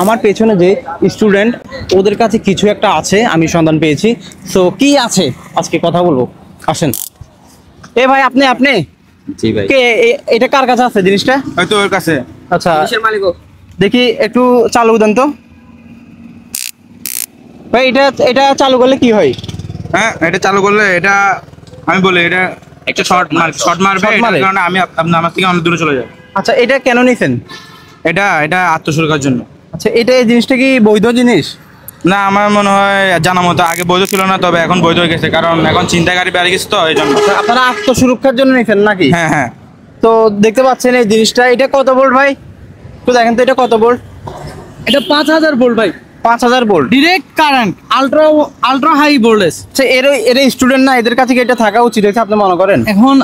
আমার পেছনে যে স্টুডেন্ট ওদের কাছে কিছু একটা আছে, আমি সন্ধান পেয়েছি। সো কি আছে আজকে কথা বলবো, আসেন। এ ভাই আপনি আপনি জি ভাই। কে এটা কার কাছে আছে জিনিসটা? হয়তো ওর কাছে। আচ্ছা কিসের মালিক? দেখি একটু চালু দেন তো ভাই। এটা এটা চালু করলে কি হয়? হ্যাঁ, এটা চালু করলে এটা আমি বলি এটা একটা শর্ট মারবে, এটার কারণে আমি আমার থেকে অনেক দূরে চলে যাই। আচ্ছা এটা কেন নিছেন? এটা আত্মসুরক্ষার জন্য। আচ্ছা এটা এই জিনিসটা কি বৈধ জিনিস? না, আমার মনে হয় জানা মতো আগে বৈধ ছিল না, তবে এখন বৈধ হয়ে গেছে, কারণ এখন ছিনতাইকারী বেড়ে গেছে, তো এই জন্য। আপনারা আত্মসুরক্ষার জন্য নিছেন নাকি? হ্যাঁ হ্যাঁ। তো দেখতে পাচ্ছেন এই জিনিসটা, এটা কত ভোল্ট ভাই? একটু দেখেন তো এটা কত ভোল্ট। এটা 5000 ভোল্ট ভাই, 5000 volt direct current, ultra high voltage. আচ্ছা এর স্টুডেন্ট না, এদের কাছে কি এটা থাকা উচিত হয়েছে আপনি মনে করেন? এখন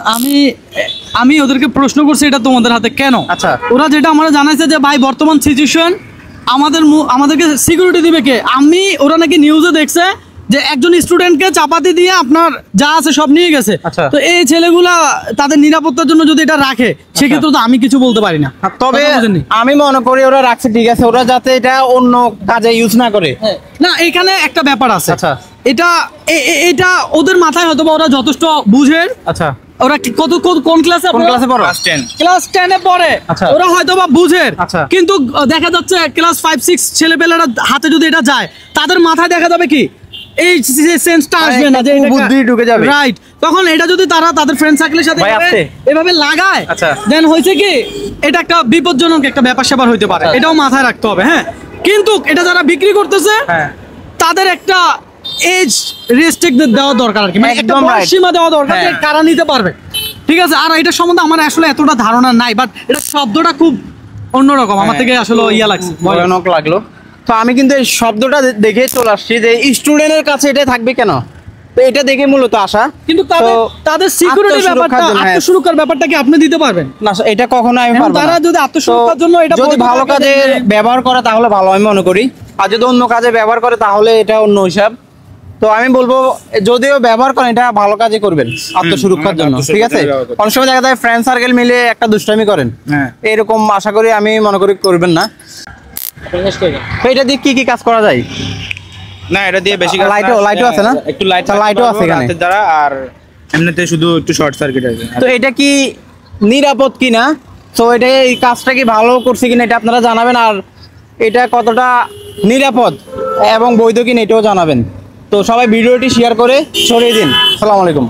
আমি ওদেরকে প্রশ্ন করছি এটা তোমাদের হাতে কেন। আচ্ছা ওরা যেটা আমরা জানাইছে যে ভাই বর্তমান সিচুয়েশন আমাদেরকে সিকিউরিটি দিবে কে? ওরা নাকি নিউজে দেখছে যে একজন স্টুডেন্টকে চাপাতি দিয়ে আপনার যা আছে সব নিয়ে গেছে। আচ্ছা। তো এই ছেলেগুলা তাদের নিরাপত্তার জন্য যদি এটা রাখে, সেক্ষেত্রে তো আমি কিছু বলতে পারি না। তবে কথা বুঝেননি? আমি মনে করি ওরা রাখছে ঠিক আছে, ওরা যাতে এটা অন্য কাজে ইউজ না করে। না, এখানে একটা ব্যাপার আছে। আচ্ছা। এটা ওদের মাথায় হয়তো বা ওরা যথেষ্ট বুঝেন। আচ্ছা ওরা কোন ক্লাসে কোন ক্লাসে পড়ো? ক্লাস 10 এ পড়ে। আচ্ছা। ওরা হয়তো বা বুঝের। আচ্ছা। কিন্তু দেখা যাচ্ছে ক্লাস 5-6 ছেলেপেলেরা হাতে যদি এটা যায়, তাদের মাথায় দেখা যাবে কি এই সেন্সটা আসবে না, যে এটা বুদ্ধি ঢুকে যাবে। রাইট। তখন এটা যদি তারা তাদের ফ্রেন্ড সার্কেলের সাথে ভাই আছে? এভাবে লাগায়, আচ্ছা। দেন হয়েছে কি এটা একটা বিপজ্জনক একটা ব্যাপার স্যাপার হইতে পারে। আচ্ছা। এটাও মাথায় রাখতে হবে। হ্যাঁ, কিন্তু এটা যারা বিক্রি করতেছে হ্যাঁ তাদের একটা এজ রেস্ট্রিক্ট দেওয়া দরকার আর কি, মানে একটা একদম বয়স right। সীমা দেওয়া দরকার যে হ্যাঁ। কারা নিতে পারবে। ঠিক আছে, আর এটা সম্বন্ধে আমার আসলে এতটা ধারণা নাই, বাট এটা শব্দটা খুব অন্যরকম আমার থেকে আসলে ইয়া লাগছে, ভয়ানক লাগলো। তো আমি কিন্তু এই শব্দটা দেখে চলে আসছি যে স্টুডেন্টের কাছে এটা থাকবে কেন, তো এটা দেখে মূলত আসা। কিন্তু তাদের সিকিউরিটি ব্যাপারটা, আত্মসুরক্ষার ব্যাপারটা কি আপনি দিতে পারবেন? না এটা কখনো আমি পারবো না। তারা যদি আত্মসুরক্ষার জন্য এটা যদি ভালো কাজে ব্যবহার করে তাহলে ভালো আমি মনে করি, আর যদি অন্য কাজে ব্যবহার করে তাহলে এটা অন্য হিসাব। তো আমি বলবো যদিও ব্যবহার করেন এটা ভালো কাজে করবেন আত্মসুরক্ষার জন্য, ঠিক আছে? অনেক সময় দেখা যায় ফ্রেন্ড সার্কেল মিলে একটা দুষ্টামি করেন, এরকম আশা করি আমি মনে করি করবেন না। তো এটা দিয়ে কি কি কাজ করা যায়? না, এটা দিয়ে বেশি লাইটও আছে না? একটু লাইটও আছে এখানে দ্বারা, আর এমনিতে শুধু একটু শর্ট সার্কিট আছে। তো এটা কি নিরাপদ কিনা, তো এটা এই কাজটা কি ভালো করছে কিনা এটা আপনারা জানাবেন, আর এটা কতটা নিরাপদ এবং বৈধ কিনা এটাও জানাবেন। তো সবাই ভিডিওটি শেয়ার করে ছড়িয়ে দিন। আসসালামু আলাইকুম।